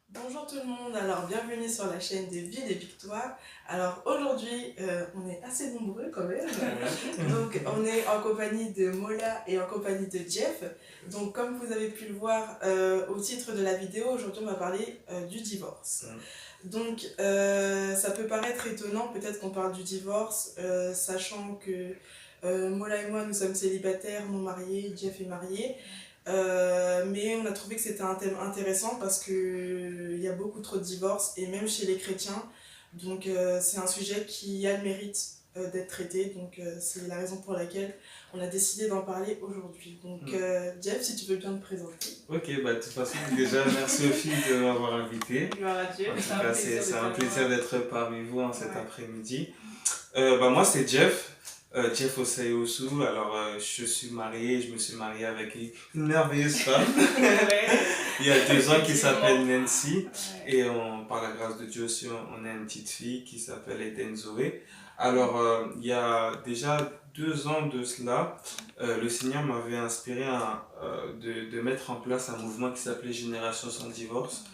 Bonjour tout le monde, alors bienvenue sur la chaîne des Vies et des Victoires. Alors aujourd'hui, on est assez nombreux quand même. Donc on est en compagnie de Mola et en compagnie de Jeff. Donc comme vous avez pu le voir au titre de la vidéo, aujourd'hui on va parler du divorce. Donc ça peut paraître étonnant peut-être qu'on parle du divorce, sachant que Mola et moi nous sommes célibataires, non mariés, Jeff est marié. Mais on a trouvé que c'était un thème intéressant parce qu'il y a beaucoup trop de divorces, et même chez les chrétiens. Donc c'est un sujet qui a le mérite d'être traité. Donc c'est la raison pour laquelle on a décidé d'en parler aujourd'hui. Donc Jeff, si tu veux bien te présenter. Ok, bah de toute façon, déjà, merci aux filles de m'avoir invité. Gloire à Dieu. En tout cas, c'est un plaisir d'être parmi vous cet après-midi. Moi, c'est Jeff. Jeff Osayosu. Alors, je suis marié, je me suis marié avec une merveilleuse femme. Il y a 2 ans qui s'appelle Nancy. Et par la grâce de Dieu aussi, on a une petite fille qui s'appelle Eden Zoé. Alors, il y a déjà 2 ans de cela, le Seigneur m'avait inspiré de mettre en place un mouvement qui s'appelait Génération sans divorce.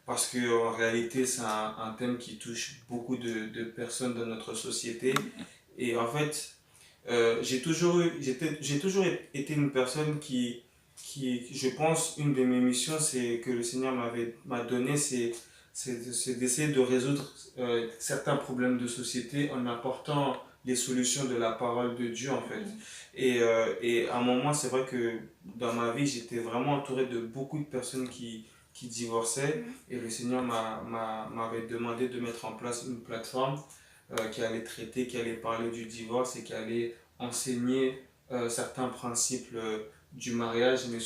Parce qu'en réalité, c'est un thème qui touche beaucoup de personnes dans notre société. Et en fait, j'ai toujours été une personne qui, je pense, une de mes missions, c'est que le Seigneur m'a donné, c'est d'essayer de résoudre certains problèmes de société en apportant les solutions de la parole de Dieu, en fait. Et à un moment, c'est vrai que dans ma vie, j'étais vraiment entouré de beaucoup de personnes qui divorçaient, et le Seigneur m'avait demandé de mettre en place une plateforme qui allait traiter, qui allait parler du divorce et qui allait enseigner certains principes du mariage, mais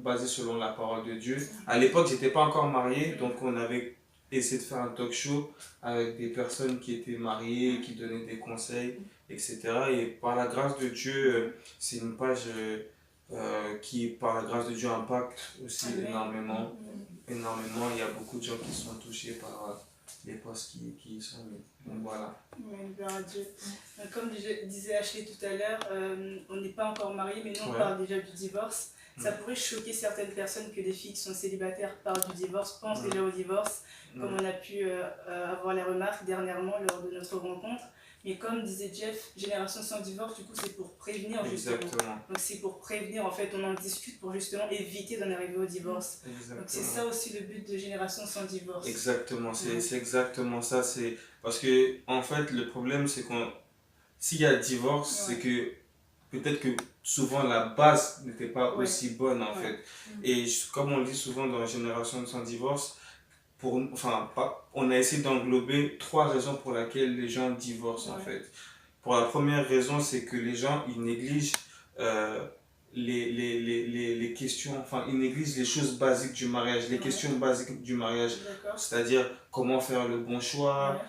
basés selon la parole de Dieu. À l'époque, j'étais pas encore marié, donc on avait essayé de faire un talk show avec des personnes qui étaient mariées, qui donnaient des conseils, etc. Et par la grâce de Dieu, c'est une page qui, par la grâce de Dieu, impacte aussi énormément. Énormément. Il y a beaucoup de gens qui sont touchés par les postes qui y sont mis. Donc voilà. Dieu. Comme disait Ashley tout à l'heure, on n'est pas encore mariés, mais nous on parle déjà du divorce. Ça pourrait choquer certaines personnes que des filles qui sont célibataires parlent du divorce, pensent déjà au divorce, comme on a pu avoir les remarques dernièrement lors de notre rencontre. Mais comme disait Jeff, Génération sans divorce, du coup c'est pour prévenir justement. Exactement. Donc c'est pour prévenir, en fait on en discute pour justement éviter d'en arriver au divorce. Exactement. Donc c'est ça aussi le but de Génération sans divorce. Exactement, c'est exactement ça. C'est parce que en fait le problème c'est s'il y a divorce, c'est que peut-être que souvent la base n'était pas aussi bonne en fait. Et comme on le dit souvent dans Génération sans divorce, on a essayé d'englober 3 raisons pour lesquelles les gens divorcent en fait. Pour la première raison, c'est que les gens ils négligent les questions, ils négligent les choses basiques du mariage, les questions basiques du mariage, c'est-à-dire comment faire le bon choix,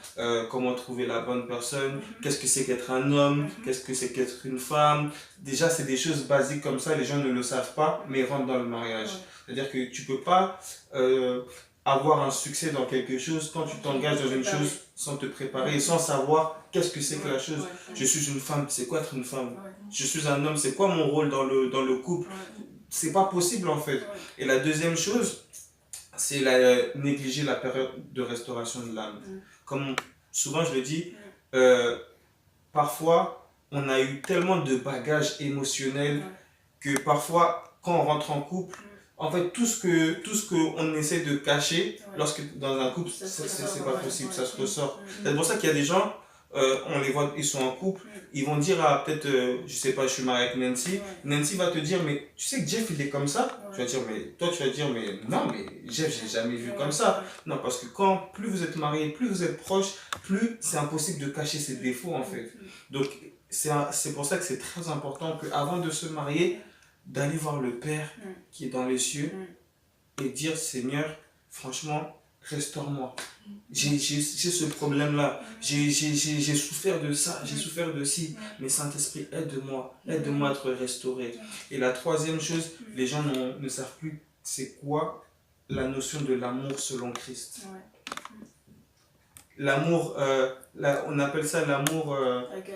comment trouver la bonne personne, qu'est-ce que c'est qu'être un homme, qu'est-ce que c'est qu'être une femme. Déjà, c'est des choses basiques comme ça, les gens ne le savent pas, mais ils rentrent dans le mariage. C'est-à-dire que tu peux pas avoir un succès dans quelque chose quand tu t'engages dans une chose sans te préparer et sans savoir qu'est-ce que c'est que la chose. Je suis une femme, c'est quoi être une femme? Je suis un homme, c'est quoi mon rôle dans le couple? C'est pas possible en fait. Et la deuxième chose, c'est négliger la période de restauration de l'âme. Comme souvent je le dis, parfois on a eu tellement de bagages émotionnels que parfois quand on rentre en couple, en fait, tout ce qu'on essaie de cacher, lorsque dans un couple, c'est pas possible, ça se ressort. C'est pour ça qu'il y a des gens, on les voit, ils sont en couple, ils vont dire à peut-être, je sais pas, je suis marié avec Nancy, Nancy va te dire, mais tu sais que Jeff il est comme ça? Tu vas dire, mais toi tu vas dire, mais non, mais Jeff, j'ai jamais vu comme ça. Non, parce que plus vous êtes mariés, plus vous êtes proches, plus c'est impossible de cacher ses défauts en fait. Donc, c'est pour ça que c'est très important qu'avant de se marier, d'aller voir le Père qui est dans les cieux et dire, Seigneur, franchement, restaure-moi. J'ai ce problème-là, j'ai souffert de ça, j'ai souffert de ci, mais Saint-Esprit, aide-moi à être restauré. Et la troisième chose, les gens ne savent plus c'est quoi la notion de l'amour selon Christ. L'amour, on appelle ça l'amour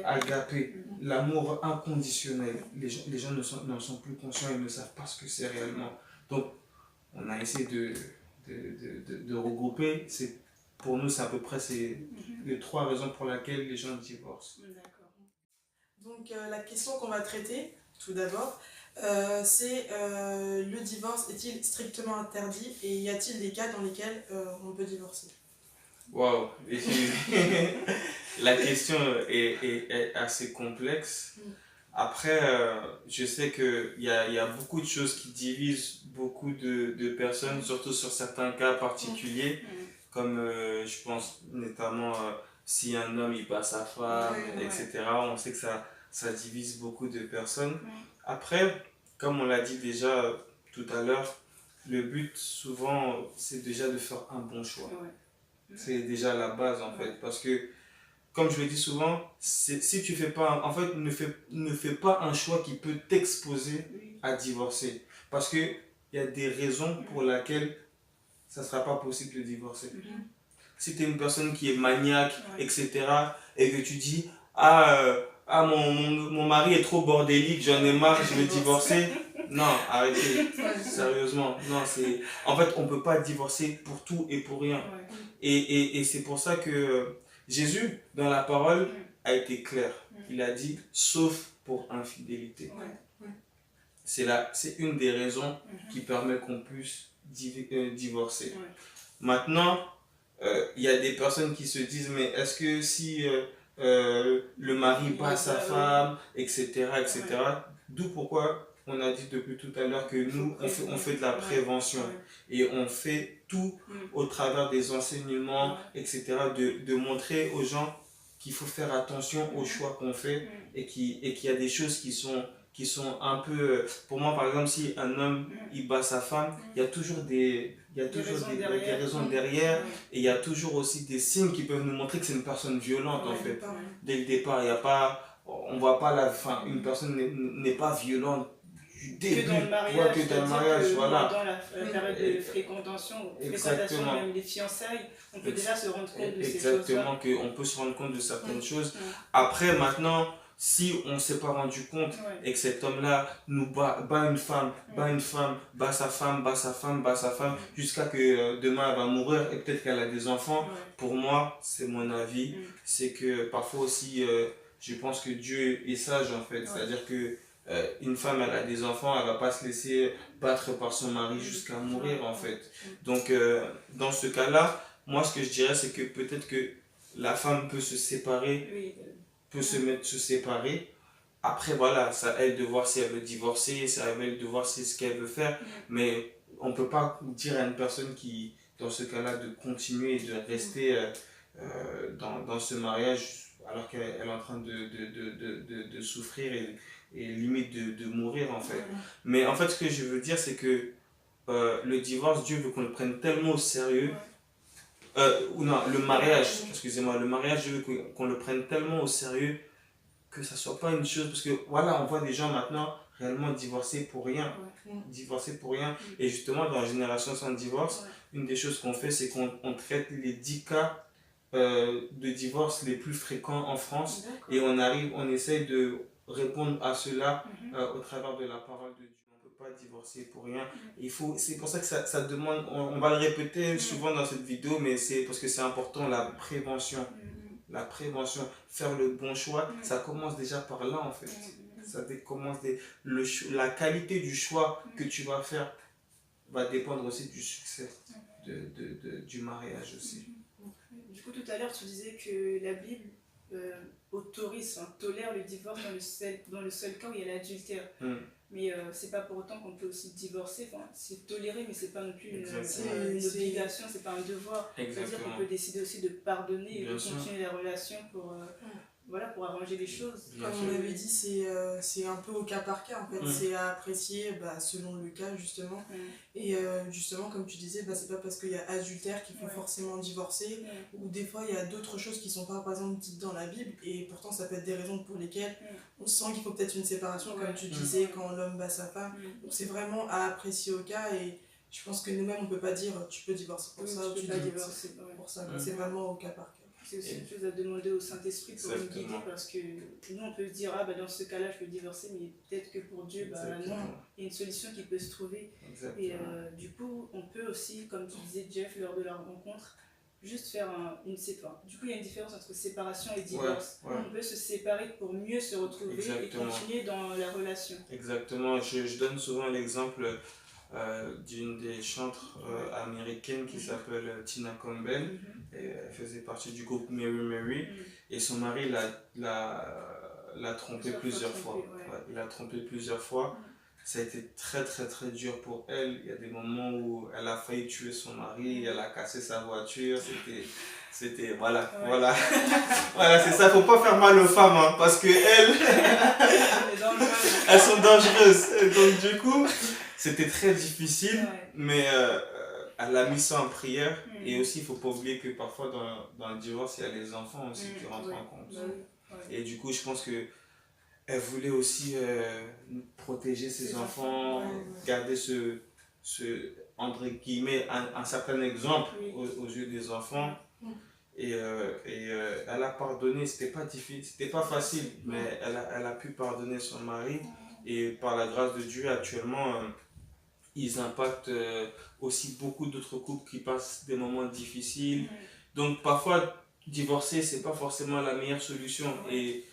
agapé, l'amour inconditionnel. Les gens n'en sont plus conscients, ils ne savent pas ce que c'est réellement. Donc, on a essayé de regrouper. Pour nous, c'est à peu près les 3 raisons pour lesquelles les gens divorcent. D'accord. Donc la question qu'on va traiter, tout d'abord, c'est le divorce est-il strictement interdit et y a-t-il des cas dans lesquels on peut divorcer? Waouh! La question est assez complexe. Après, je sais qu'il y a beaucoup de choses qui divisent beaucoup de personnes, surtout sur certains cas particuliers, comme je pense notamment si un homme il bat sa femme, etc. On sait que ça divise beaucoup de personnes. Après, comme on l'a dit déjà tout à l'heure, le but souvent c'est déjà de faire un bon choix. C'est déjà la base en fait, parce que comme je le dis souvent, si tu fais pas, en fait, ne fais pas un choix qui peut t'exposer à divorcer. Parce que il y a des raisons pour lesquelles ça ne sera pas possible de divorcer. Si tu es une personne qui est maniaque, etc., et que tu dis, mon mari est trop bordélique, j'en ai marre, je vais divorcer. Non, arrêtez, sérieusement. Non, en fait, on ne peut pas divorcer pour tout et pour rien. Et c'est pour ça que Jésus, dans la parole, a été clair. Il a dit, sauf pour infidélité. C'est une des raisons qui permet qu'on puisse divorcer. Maintenant, il y a des personnes qui se disent, mais est-ce que si le mari bat sa femme, etc., d'où pourquoi on a dit depuis tout à l'heure que nous, on fait de la prévention et on fait tout au travers des enseignements, etc., de montrer aux gens qu'il faut faire attention aux choix qu'on fait et qu'il y a des choses qui sont un peu... Pour moi, par exemple, si un homme il bat sa femme, il y a toujours des raisons derrière et il y a toujours aussi des signes qui peuvent nous montrer que c'est une personne violente en fait. Dès le départ, il y a pas... On voit pas la fin. Une personne n'est pas violente du début. Que dans le mariage, que dans le mariage, voilà. Dans la période de fréquentation, même les fiançailles, on peut déjà se rendre compte de ces choses-là. Exactement, qu'on peut se rendre compte de certaines choses. Après, maintenant, si on ne s'est pas rendu compte et que cet homme-là nous bat une femme, bat sa femme, jusqu'à que demain elle va mourir et peut-être qu'elle a des enfants, pour moi, c'est mon avis, c'est que parfois aussi, je pense que Dieu est sage en fait, c'est-à-dire que une femme elle a des enfants, elle va pas se laisser battre par son mari jusqu'à mourir en fait. Donc dans ce cas-là, moi ce que je dirais c'est que peut-être que la femme peut se séparer, peut se séparer. Après voilà, c'est à elle de voir si elle veut divorcer, c'est à elle de voir si c'est ce qu'elle veut faire, mais on peut pas dire à une personne qui dans ce cas-là de continuer et de rester dans ce mariage alors qu'elle est en train de souffrir et limite de mourir en fait. Mais en fait ce que je veux dire c'est que le divorce, Dieu veut qu'on le prenne tellement au sérieux, ou non, le mariage, excusez-moi, le mariage, Dieu veut qu'on le prenne tellement au sérieux que ça soit pas une chose, parce que voilà, on voit des gens maintenant réellement divorcer pour rien, et justement dans Génération sans divorce, une des choses qu'on fait c'est qu'on traite les 10 cas de divorce les plus fréquents en France, et on essaye de répondre à cela au travers de la parole de Dieu. On ne peut pas divorcer pour rien. C'est pour ça que ça demande, on va le répéter souvent dans cette vidéo, mais c'est parce que c'est important, la prévention. La prévention, faire le bon choix, ça commence déjà par là en fait. La qualité du choix que tu vas faire va dépendre aussi du succès du mariage aussi. Du coup, tout à l'heure, tu disais que la Bible tolère le divorce dans le seul cas où il y a l'adultère. Mais c'est pas pour autant qu'on peut aussi divorcer. Enfin, c'est toléré, mais c'est pas non plus une obligation, c'est pas un devoir. C'est-à-dire qu'on peut décider aussi de pardonner et de continuer la relation pour arranger les choses. Comme on avait dit, c'est un peu au cas par cas en fait. C'est à apprécier selon le cas justement. Et justement, comme tu disais, c'est pas parce qu'il y a adultère qu'il faut forcément divorcer. Ou des fois, il y a d'autres choses qui sont pas, par exemple, dites dans la Bible. Et pourtant, ça peut être des raisons pour lesquelles on sent qu'il faut peut-être une séparation, comme tu disais, quand l'homme bat sa femme. Donc c'est vraiment à apprécier au cas. Et je pense que nous-mêmes, on peut pas dire tu peux divorcer pour ça ou tu peux divorcer pour ça. C'est vraiment au cas par cas. C'est aussi une chose à demander au Saint-Esprit pour nous guider, parce que nous on peut se dire dans ce cas-là je peux divorcer, mais peut-être que pour Dieu non, il y a une solution qui peut se trouver. Et du coup on peut aussi, comme tu disais Jeff, lors de la rencontre, juste faire une séparation. Du coup il y a une différence entre séparation et divorce. On peut se séparer pour mieux se retrouver et continuer dans la relation. Exactement, je donne souvent l'exemple d'une des chantres américaines qui s'appelle Tina Campbell. Et elle faisait partie du groupe Mary Mary et son mari l'a trompé plusieurs fois. Il l'a trompé plusieurs fois. Ça a été très très très dur pour elle. Il y a des moments où elle a failli tuer son mari, elle a cassé sa voiture. C'était voilà. Voilà, c'est ça. Faut pas faire mal aux femmes hein, parce que elles sont dangereuses. Donc du coup, c'était très difficile, mais elle a mis ça en prière. Et aussi, il faut pas oublier que parfois dans le divorce, il y a les enfants aussi qui rentrent en compte. Et du coup, je pense que elle voulait aussi protéger ses enfants, garder entre guillemets, un certain exemple aux yeux des enfants. Et elle a pardonné, c'était pas facile, mais elle a pu pardonner son mari. Et par la grâce de Dieu, actuellement, ils impactent aussi beaucoup d'autres couples qui passent des moments difficiles. Donc parfois, divorcer, c'est pas forcément la meilleure solution. Et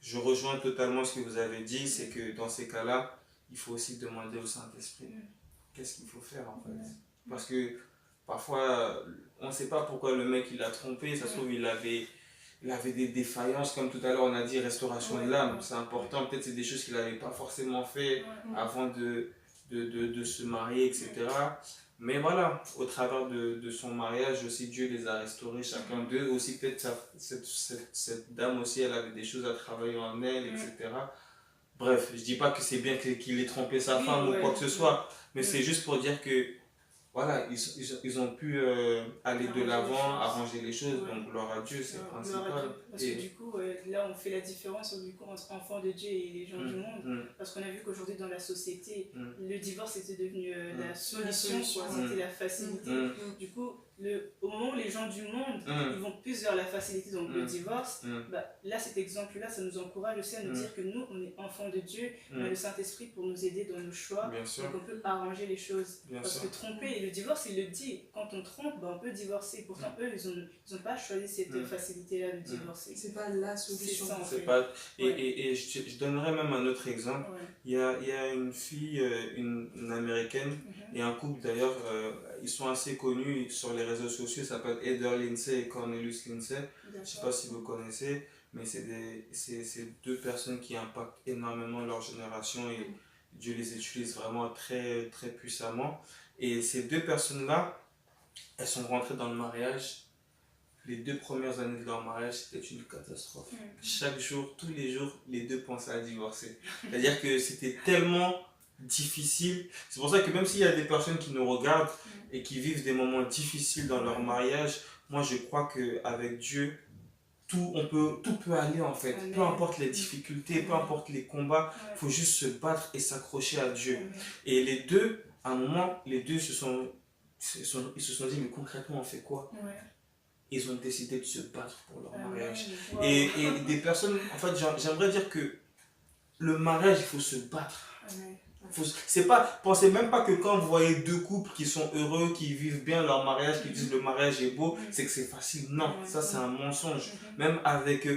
je rejoins totalement ce que vous avez dit, c'est que dans ces cas-là, il faut aussi demander au Saint-Esprit qu'est-ce qu'il faut faire en fait. Parce que parfois, on ne sait pas pourquoi le mec il a trompé, ça se trouve il avait des défaillances, comme tout à l'heure on a dit, restauration de l'âme, c'est important, peut-être c'est des choses qu'il n'avait pas forcément fait avant de se marier, etc. Mais voilà, au travers de son mariage aussi, Dieu les a restaurés, chacun d'eux. Aussi peut-être cette dame aussi, elle avait des choses à travailler en elle, etc. Bref, je dis pas que c'est bien qu'il ait trompé sa femme ou quoi que ce soit, mais c'est juste pour dire que voilà, ils ont pu aller de l'avant, arranger les choses, donc gloire à Dieu, c'est le principal. Parce que du coup, là on fait la différence du coup, entre enfants de Dieu et les gens du monde, parce qu'on a vu qu'aujourd'hui dans la société, le divorce était devenu la solution, c'était la facilité. Du coup, au moment où les gens du monde ils vont plus vers la facilité, donc le divorce, là cet exemple-là, ça nous encourage aussi à nous dire que nous, on est enfants de Dieu, on a le Saint-Esprit pour nous aider dans nos choix, donc on peut arranger les choses. Parce que tromper, le divorce, il le dit, quand on trompe, on peut divorcer. Pourtant, eux, ils n'ont pas choisi cette facilité-là de divorcer. C'est pas la solution. Et je donnerais même un autre exemple. Il y a une fille, une américaine, et un couple d'ailleurs, ils sont assez connus sur les réseaux sociaux, ça s'appelle Heather Lindsay et Cornelius Lindsay. Je ne sais pas si vous connaissez, mais c'est deux personnes qui impactent énormément leur génération et Dieu les utilise vraiment très, très puissamment. Et ces deux personnes-là, elles sont rentrées dans le mariage. Les 2 premières années de leur mariage, c'était une catastrophe. Chaque jour, tous les jours, les deux pensaient à divorcer. C'est-à-dire que c'était tellement difficile. C'est pour ça que même s'il y a des personnes qui nous regardent et qui vivent des moments difficiles dans leur mariage, moi je crois qu'avec Dieu, tout peut aller en fait. Peu importe les difficultés, peu importe les combats, il faut juste se battre et s'accrocher à Dieu. Et les deux, à un moment, les deux ils se sont dit, mais concrètement on fait quoi? Ils ont décidé de se battre pour leur mariage. Et des personnes, en fait, j'aimerais dire que le mariage, il faut se battre. Pensez même pas que quand vous voyez deux couples qui sont heureux, qui vivent bien leur mariage, qui disent le mariage est beau, c'est que c'est facile. Non, ça c'est un mensonge. Même avec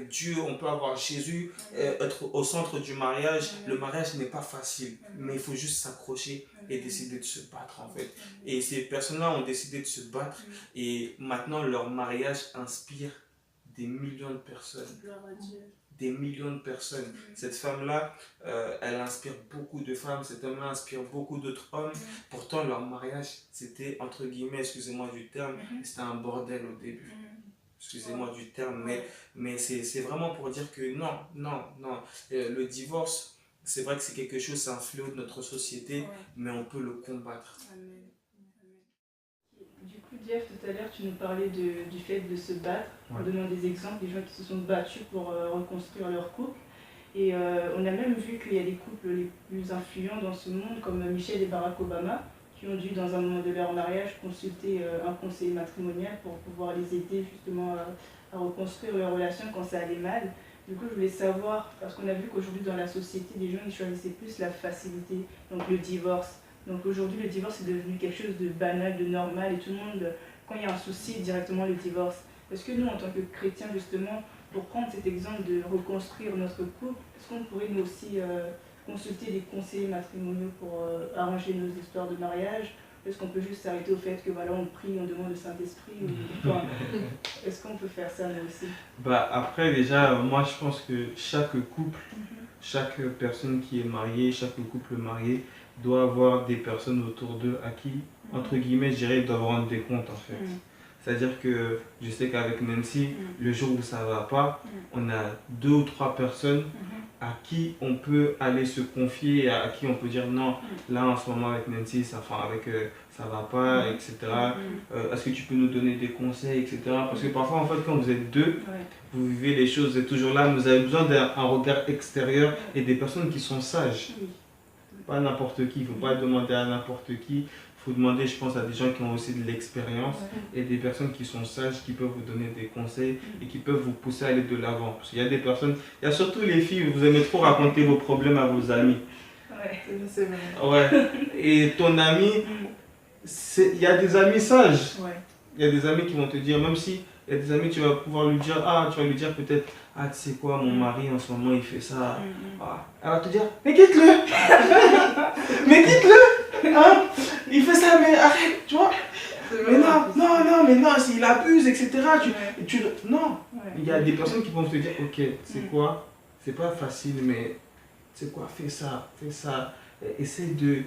Dieu, on peut avoir Jésus, être au centre du mariage. Le mariage n'est pas facile, mais il faut juste s'accrocher et décider de se battre en fait. Et ces personnes-là ont décidé de se battre et maintenant leur mariage inspire des millions de personnes. Des millions de personnes. Cette femme-là, elle inspire beaucoup de femmes, cet homme-là inspire beaucoup d'autres hommes. Pourtant, leur mariage, c'était, entre guillemets, excusez-moi du terme, c'était un bordel au début. Excusez-moi du terme, mais c'est vraiment pour dire que non. Le divorce, c'est vrai que c'est quelque chose, c'est un fléau de notre société, mais on peut le combattre. Amen. Du coup, Jeff, tout à l'heure, tu nous parlais du fait de se battre, en donnant des exemples, des gens qui se sont battus pour reconstruire leur couple. Et on a même vu qu'il y a des couples les plus influents dans ce monde, comme Michelle et Barack Obama, qui ont dû, dans un moment de leur mariage, consulter un conseiller matrimonial pour pouvoir les aider justement à reconstruire leur relation quand ça allait mal. Du coup, je voulais savoir, parce qu'on a vu qu'aujourd'hui dans la société, les gens ils choisissaient plus la facilité, donc le divorce. Donc aujourd'hui, le divorce est devenu quelque chose de banal, de normal, et tout le monde, quand il y a un souci, directement le divorce. Est-ce que nous, en tant que chrétiens, justement, pour prendre cet exemple de reconstruire notre couple, est-ce qu'on pourrait nous aussi consulter des conseillers matrimoniaux pour arranger nos histoires de mariage? Est-ce qu'on peut juste s'arrêter au fait que voilà, on prie, on demande le Saint-Esprit enfin, est-ce qu'on peut faire ça nous aussi? Bah après déjà, moi je pense que chaque couple, chaque personne qui est mariée, chaque couple marié doit avoir des personnes autour d'eux à qui, entre guillemets, je dirais, ils doivent rendre des comptes en fait. C'est-à-dire que je sais qu'avec Nancy, le jour où ça ne va pas, on a 2 ou 3 personnes à qui on peut aller se confier, à qui on peut dire non, là en ce moment avec Nancy, ça va pas, etc. Est-ce que tu peux nous donner des conseils, etc. Parce que parfois, en fait, quand vous êtes deux, vous vivez les choses, vous êtes toujours là, mais vous avez besoin d'un regard extérieur et des personnes qui sont sages. Pas n'importe qui, il ne faut pas demander à n'importe qui. Il faut demander, je pense, à des gens qui ont aussi de l'expérience et des personnes qui sont sages, qui peuvent vous donner des conseils et qui peuvent vous pousser à aller de l'avant. Parce qu'il y a des personnes, il y a surtout les filles, vous aimez trop raconter vos problèmes à vos amis. C'est vrai. Ouais. Et ton ami, il y a des amis sages. Il y a des amis qui vont te dire, même si il y a des amis, tu vas pouvoir lui dire, tu vas lui dire peut-être, tu sais quoi, mon mari en ce moment il fait ça. Elle va te dire, mais quitte-le. Mais quitte-le. Hein? Il fait ça, mais arrête, tu vois. Mais non, s'il abuse, etc. Non. Il y a des personnes qui vont te dire, ok, c'est quoi, c'est pas facile, mais c'est quoi, fais ça. Essaye de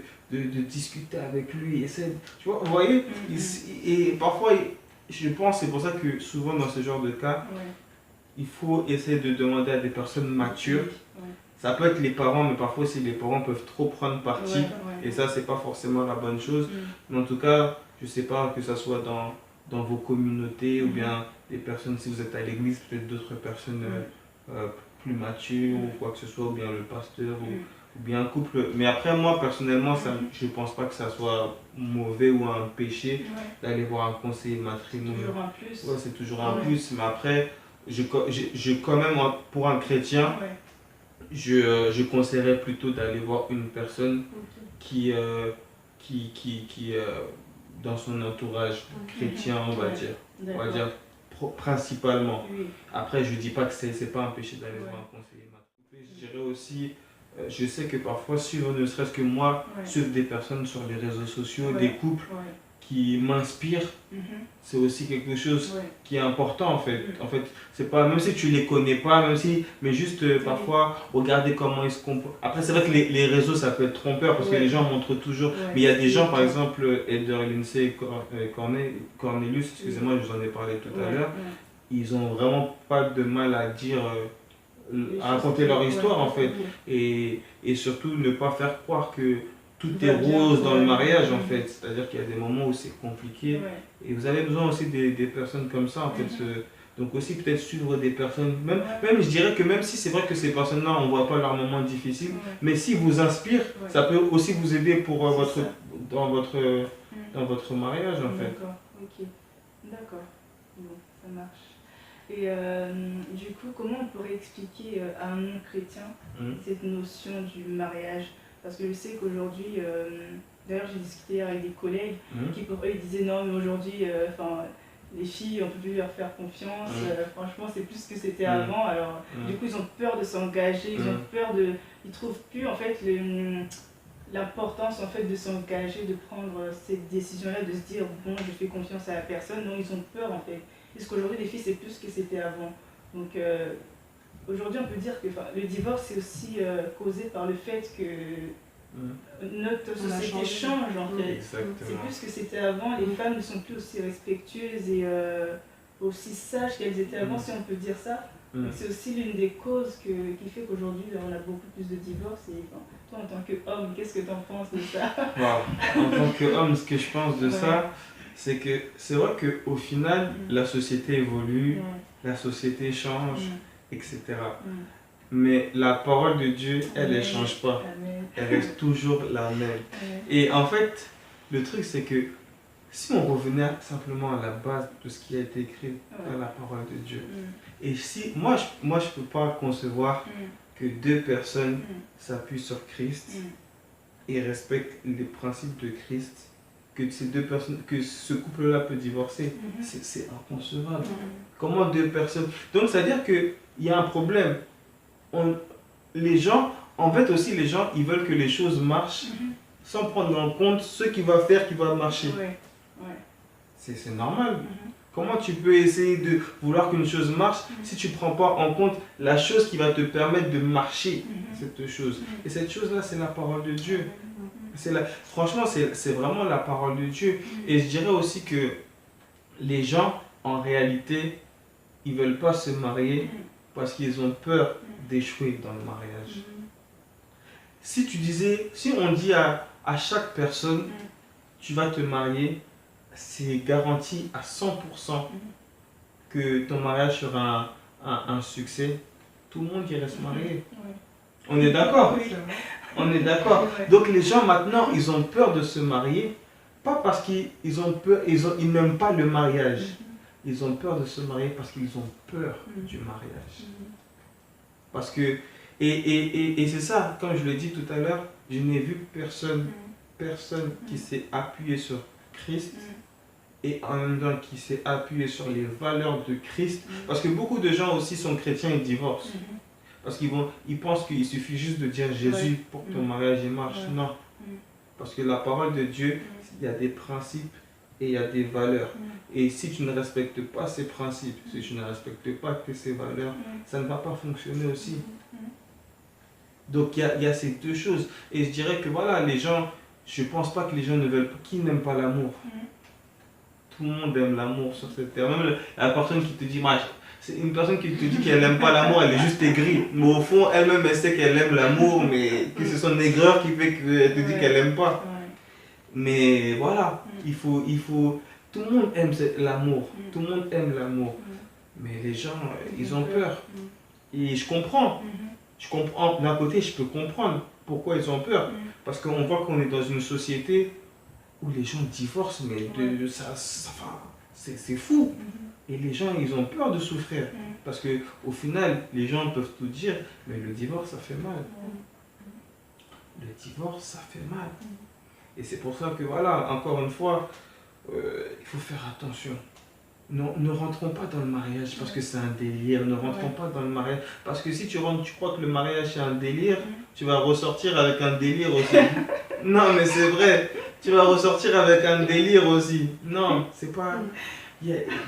discuter avec lui. Tu vois, vous voyez, et parfois, je pense, c'est pour ça que souvent dans ce genre de cas, il faut essayer de demander à des personnes matures. Ça peut être les parents, mais parfois aussi les parents peuvent trop prendre parti. Et ça, c'est pas forcément la bonne chose. Mais en tout cas, je sais pas, que ça soit dans vos communautés ou bien des personnes, si vous êtes à l'église, peut-être d'autres personnes plus matures ou quoi que ce soit, ou bien le pasteur ou bien un couple. Mais après, moi, personnellement, je pense pas que ça soit mauvais ou un péché d'aller voir un conseiller matrimonial. C'est toujours un plus. Ouais, c'est toujours un plus. Mais après, quand même, pour un chrétien, je conseillerais plutôt d'aller voir une personne qui dans son entourage chrétien, on va dire principalement. Après, je dis pas que c'est pas un péché d'aller voir un conseiller matrimonial. Je dirais aussi, je sais que parfois suivre, ne serait-ce que moi, suivre des personnes sur les réseaux sociaux, des couples qui m'inspirent, c'est aussi quelque chose qui est important en fait. En fait, c'est pas, même si tu les connais pas, mais juste parfois regarder comment ils se comportent. Après, c'est vrai que les réseaux ça peut être trompeur parce que les gens montrent toujours. Mais il y a des gens, par exemple, Elder Lindsay Cornelius, excusez-moi, je vous en ai parlé tout à l'heure, ils ont vraiment pas de mal à dire, à raconter leur histoire en fait. Et surtout ne pas faire croire que tout est rose dans le mariage en fait, c'est-à-dire qu'il y a des moments où c'est compliqué et vous avez besoin aussi des personnes comme ça en fait. Donc aussi peut-être suivre des personnes, même je dirais que même si c'est vrai que ces personnes-là on ne voit pas leurs moments difficiles, mais s'ils vous inspirent, ça peut aussi vous aider pour dans votre mariage en fait. D'accord, ok, d'accord, bon, ça marche. Et du coup, comment on pourrait expliquer à un non-chrétien cette notion du mariage? Parce que je sais qu'aujourd'hui, d'ailleurs j'ai discuté avec des collègues qui pour eux ils disaient non mais aujourd'hui les filles on peut plus leur faire confiance, franchement c'est plus ce que c'était avant, alors du coup ils ont peur de s'engager, ils ont peur ils trouvent plus en fait l'importance en fait de s'engager, de prendre cette décision là, de se dire bon je fais confiance à la personne, donc ils ont peur en fait, parce qu'aujourd'hui les filles c'est plus ce que c'était avant. Donc aujourd'hui, on peut dire que le divorce c'est aussi causé par le fait que notre société change en fait. C'est plus ce que c'était avant, les femmes ne sont plus aussi respectueuses et aussi sages qu'elles étaient avant, si on peut dire ça. C'est aussi l'une des causes qui fait qu'aujourd'hui on a beaucoup plus de divorces. Et toi en tant qu'homme, qu'est-ce que tu en penses de ça? En tant qu'homme, ce que je pense de ça, c'est que c'est vrai qu'au final, la société évolue, la société change, etc. Mais la parole de Dieu, elle ne change pas. Elle reste toujours la même. Et en fait, le truc, c'est que si on revenait simplement à la base de ce qui a été écrit dans la parole de Dieu, et si moi je peux pas concevoir que deux personnes s'appuient sur Christ et respectent les principes de Christ, que ces deux personnes, que ce couple-là peut divorcer, c'est inconcevable. Comment deux personnes... Donc, c'est-à-dire qu'il y a un problème. Les gens, en fait aussi, les gens, ils veulent que les choses marchent sans prendre en compte ce qui va faire, qui va marcher. C'est normal. Comment tu peux essayer de vouloir qu'une chose marche si tu ne prends pas en compte la chose qui va te permettre de marcher, cette chose. Et cette chose-là, c'est la parole de Dieu. Franchement, c'est vraiment la parole de Dieu. Et je dirais aussi que les gens, en réalité, ils ne veulent pas se marier parce qu'ils ont peur d'échouer dans le mariage. Si on dit à chaque personne, tu vas te marier, c'est garanti à 100% que ton mariage sera un succès, tout le monde irait se marier. On est d'accord? On est d'accord. Donc les gens maintenant, ils ont peur de se marier, pas parce qu'ils ont peur, ils n'aiment pas le mariage. Ils ont peur de se marier parce qu'ils ont peur du mariage. Parce que, et c'est ça, comme je l'ai dit tout à l'heure, je n'ai vu personne qui s'est appuyé sur Christ et en même temps qui s'est appuyé sur les valeurs de Christ. Parce que beaucoup de gens aussi sont chrétiens et divorcent. Parce qu'ils pensent qu'il suffit juste de dire Jésus pour que ton mariage marche. Non. Parce que la parole de Dieu, il y a des principes et il y a des valeurs. Et si tu ne respectes pas ces principes, si tu ne respectes pas ces valeurs, ça ne va pas fonctionner aussi. Donc il y a ces deux choses. Et je dirais que voilà, les gens, je ne pense pas que les gens ne veulent pas, qui n'aiment pas l'amour. Tout le monde aime l'amour sur cette terre. Même la personne qui te dit, c'est une personne qui te dit qu'elle n'aime pas l'amour, elle est juste aigrie. Mais au fond, elle-même, elle sait qu'elle aime l'amour, mais que c'est son aigreur qui fait qu'elle te dit qu'elle n'aime pas. Mais voilà, il faut, tout le monde aime l'amour. Tout le monde aime l'amour. Mais les gens, ils ont peur. Et je comprends. D'un côté, je peux comprendre pourquoi ils ont peur. Parce qu'on voit qu'on est dans une société où les gens divorcent, mais c'est fou. Et les gens, ils ont peur de souffrir. Parce qu'au final, les gens peuvent tout dire, mais le divorce, ça fait mal. Le divorce, ça fait mal. Et c'est pour ça que, voilà, encore une fois, il faut faire attention. Ne rentrons pas dans le mariage parce que c'est un délire. Ne rentrons pas dans le mariage. Parce que si tu rentres, tu crois que le mariage c'est un délire, tu vas ressortir avec un délire aussi. Non, mais c'est vrai. Tu vas ressortir avec un délire aussi. Non, c'est pas...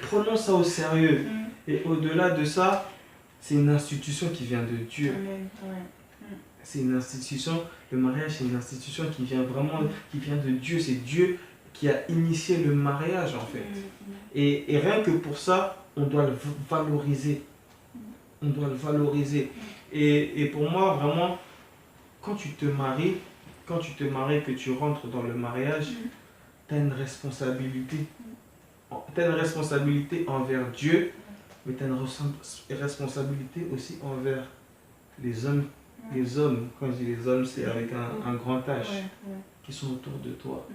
Prenons ça au sérieux. Et au-delà de ça, c'est une institution qui vient de Dieu. C'est une institution, le mariage c'est une institution qui vient vraiment, qui vient de Dieu. C'est Dieu qui a initié le mariage en fait. Et rien que pour ça, on doit le valoriser. On doit le valoriser. Et pour moi, vraiment, quand tu te maries, que tu rentres dans le mariage, tu as une responsabilité. Tu as une responsabilité envers Dieu, mais tu as une responsabilité aussi envers les hommes. Les hommes, quand je dis les hommes, c'est avec un grand H, qui sont autour de toi.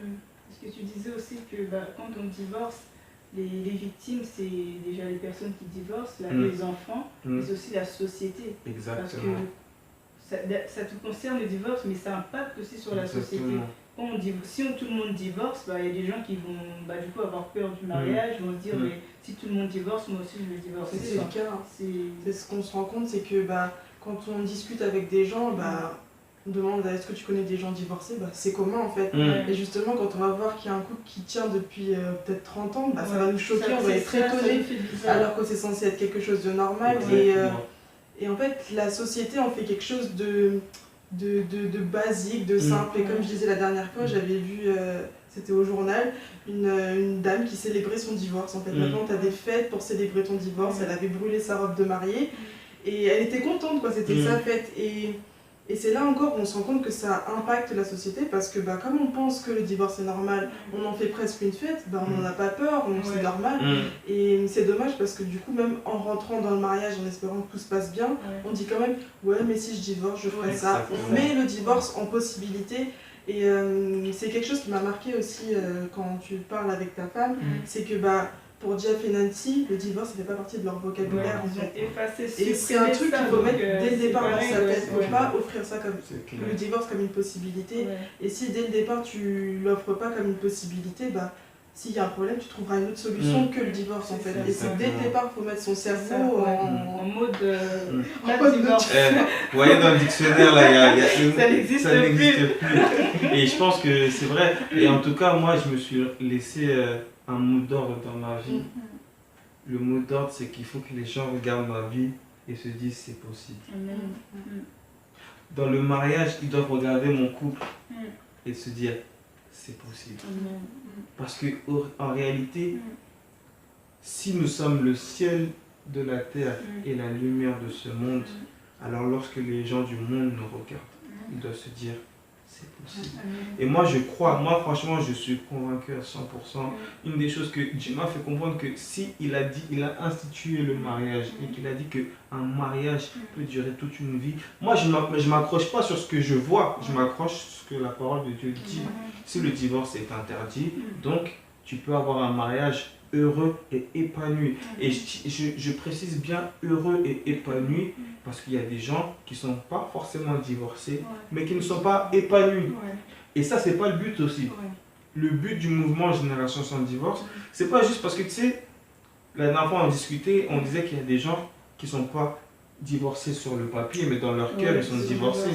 Parce que tu disais aussi que quand on divorce, les victimes, c'est déjà les personnes qui divorcent, les enfants, mais aussi la société. Exactement. Parce que ça te concerne le divorce, mais ça impacte aussi sur la société. Quand si tout le monde divorce, il y a des gens qui vont du coup avoir peur du mariage, vont se dire mais si tout le monde divorce, moi aussi je vais divorcer. C'est le cas. C'est ce qu'on se rend compte, c'est que quand on discute avec des gens, on demande est-ce que tu connais des gens divorcés, c'est commun en fait. Et justement, quand on va voir qu'il y a un couple qui tient depuis peut-être 30 ans, ça va nous choquer, on va être très étonnés, alors que c'est censé être quelque chose de normal. Et en fait, la société en fait quelque chose de basique, de simple. Et comme je disais la dernière fois, j'avais vu, c'était au journal, une dame qui célébrait son divorce. En fait, maintenant, tu as des fêtes pour célébrer ton divorce. Elle avait brûlé sa robe de mariée. Et elle était contente, quoi, c'était sa fête. Et c'est là encore où on se rend compte que ça impacte la société parce que comme on pense que le divorce est normal, on en fait presque une fête, on n'en a pas peur, c'est normal. Et c'est dommage parce que du coup, même en rentrant dans le mariage, en espérant que tout se passe bien, on dit quand même, ouais, mais si je divorce, je ferai ça. On met le divorce en possibilité Et c'est quelque chose qui m'a marqué aussi quand tu parles avec ta femme, c'est que pour Jeff et Nancy, le divorce ne fait pas partie de leur vocabulaire en fait. Et c'est un truc qu'il faut mettre dès le départ dans sa tête. Il ne faut pas offrir ça comme le divorce comme une possibilité. Et si dès le départ tu l'offres pas comme une possibilité, s'il y a un problème, tu trouveras une autre solution que le divorce en fait. Et c'est dès le départ, il faut mettre son cerveau en mode divorce. Vous voyez dans le dictionnaire là, ça n'existe plus. Et je pense que c'est vrai. Et en tout cas, moi, je me suis laissé un mot d'ordre dans ma vie. Le mot d'ordre, c'est qu'il faut que les gens regardent ma vie et se disent c'est possible. Dans le mariage, ils doivent regarder mon couple et se dire c'est possible. Parce que en réalité, si nous sommes le ciel de la terre et la lumière de ce monde, alors lorsque les gens du monde nous regardent, ils doivent se dire c'est possible. Et moi je crois, moi franchement je suis convaincu à 100%. Une des choses que Dieu m'a fait comprendre, que si il a institué le mariage et qu'il a dit qu'un mariage peut durer toute une vie, moi je m'accroche pas sur ce que je vois, je m'accroche sur ce que la parole de Dieu dit. Si le divorce est interdit, donc tu peux avoir un mariage heureux et épanoui. Et je précise bien heureux et épanoui, parce qu'il y a des gens qui ne sont pas forcément divorcés, mais qui ne sont pas épanouis. Et ça, c'est pas le but aussi. Le but du mouvement Génération sans divorce, c'est pas juste parce que, tu sais, la dernière fois on discutait, on disait qu'il y a des gens qui ne sont pas divorcés sur le papier, mais dans leur cœur, ils sont divorcés.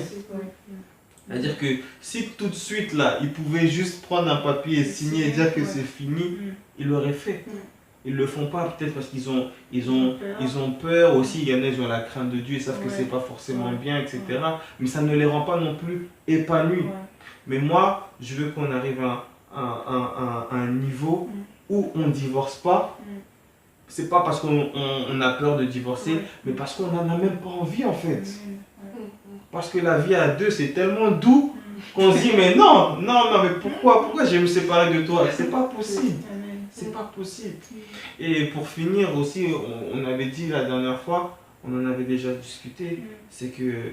C'est-à-dire que si tout de suite, là, ils pouvaient juste prendre un papier et signer et dire que c'est fini, ils l'auraient fait. Ils ne le font pas peut-être parce qu'ils ont peur aussi. Il y en a qui ont la crainte de Dieu, ils savent que ce n'est pas forcément bien, etc. Mais ça ne les rend pas non plus épanouis. Mais moi, je veux qu'on arrive à un niveau où on ne divorce pas. C'est pas parce qu'on a peur de divorcer, mais parce qu'on n'en a même pas envie en fait. Parce que la vie à deux, c'est tellement doux qu'on se dit mais non, mais pourquoi je vais me séparer de toi? C'est pas possible. C'est pas possible. Et pour finir aussi, on avait dit la dernière fois, on en avait déjà discuté, c'est que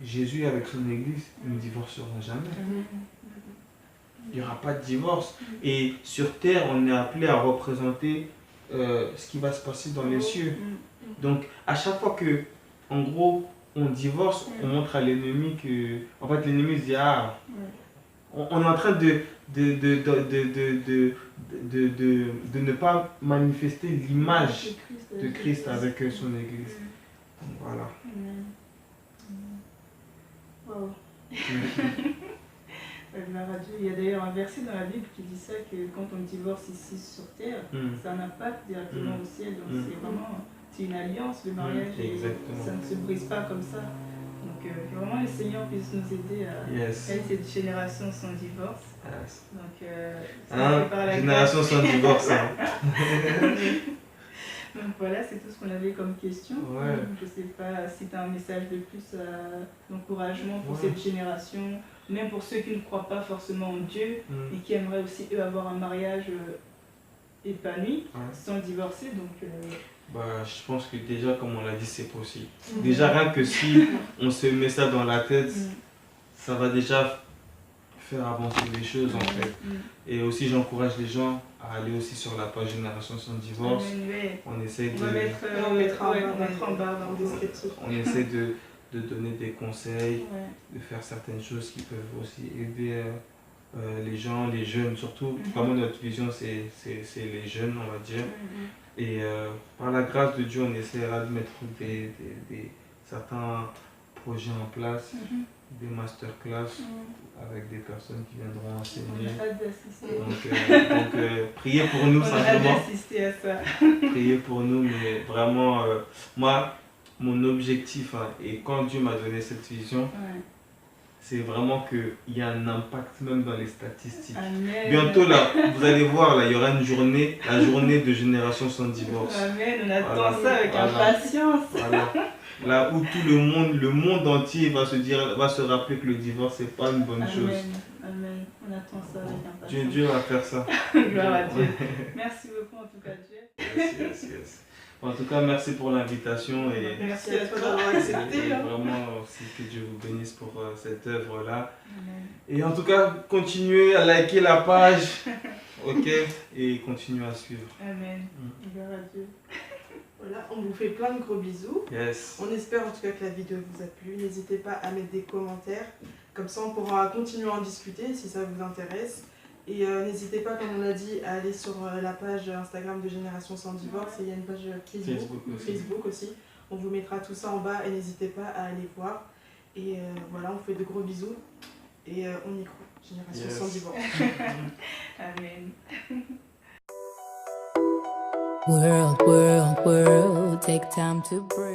Jésus avec son église ne divorcera jamais. Il n'y aura pas de divorce. Et sur terre, on est appelé à représenter ce qui va se passer dans les cieux. Donc à chaque fois que, en gros, on divorce, on montre à l'ennemi que, en fait, l'ennemi se dit on est en train de ne pas manifester l'image de Christ avec son église. Donc, voilà. Wow. Il y a d'ailleurs un verset dans la Bible qui dit ça, que quand on divorce ici sur terre, ça a un impact directement au ciel. Donc c'est une alliance, le mariage, et ça ne se brise pas comme ça. Donc vraiment le Seigneur puisse nous aider à créer cette génération sans divorce. Donc génération sans divorce. Donc voilà, c'est tout ce qu'on avait comme question. Je ne sais pas si tu as un message de plus d'encouragement pour cette génération, même pour ceux qui ne croient pas forcément en Dieu et qui aimeraient aussi eux avoir un mariage épanoui sans divorcer. Donc je pense que déjà, comme on l'a dit, c'est possible. Déjà, rien que si on se met ça dans la tête, ça va déjà faire avancer les choses en fait. Et aussi, j'encourage les gens à aller aussi sur la page Génération sans divorce. On essaie de donner des conseils, de faire certaines choses qui peuvent aussi aider les gens, les jeunes surtout. Vraiment, notre vision, c'est les jeunes, on va dire. Et par la grâce de Dieu, on essaiera de mettre certains projets en place, des masterclass avec des personnes qui viendront enseigner. Donc priez pour nous simplement. À ça. Priez pour nous, mais vraiment, moi, mon objectif, et quand Dieu m'a donné cette vision, c'est vraiment qu'il y a un impact même dans les statistiques. Amen. Bientôt, là, vous allez voir, là, il y aura une journée, la journée de Génération sans divorce. Amen, on attend ça avec impatience. Voilà. Là où tout le monde entier va se rappeler que le divorce, c'est pas une bonne chose. Amen, on attend ça avec impatience. Dieu va faire ça. Gloire à Dieu. Merci beaucoup en tout cas, Dieu. Yes. En tout cas, merci pour l'invitation. Et merci à toi d'avoir accepté. Et vraiment aussi que Dieu vous bénisse pour cette œuvre-là. Et en tout cas, continuez à liker la page. Ok, et continuez à suivre. Amen. Gloire à Dieu. Voilà, on vous fait plein de gros bisous. Yes. On espère en tout cas que la vidéo vous a plu. N'hésitez pas à mettre des commentaires. Comme ça, on pourra continuer à en discuter si ça vous intéresse. Et n'hésitez pas, comme on a dit, à aller sur la page Instagram de Génération Sans Divorce. Et il y a une page Facebook aussi. On vous mettra tout ça en bas et n'hésitez pas à aller voir. Et voilà, on fait de gros bisous. Et on y croit. Génération Sans Divorce. Amen. World, world, world, take time to breathe.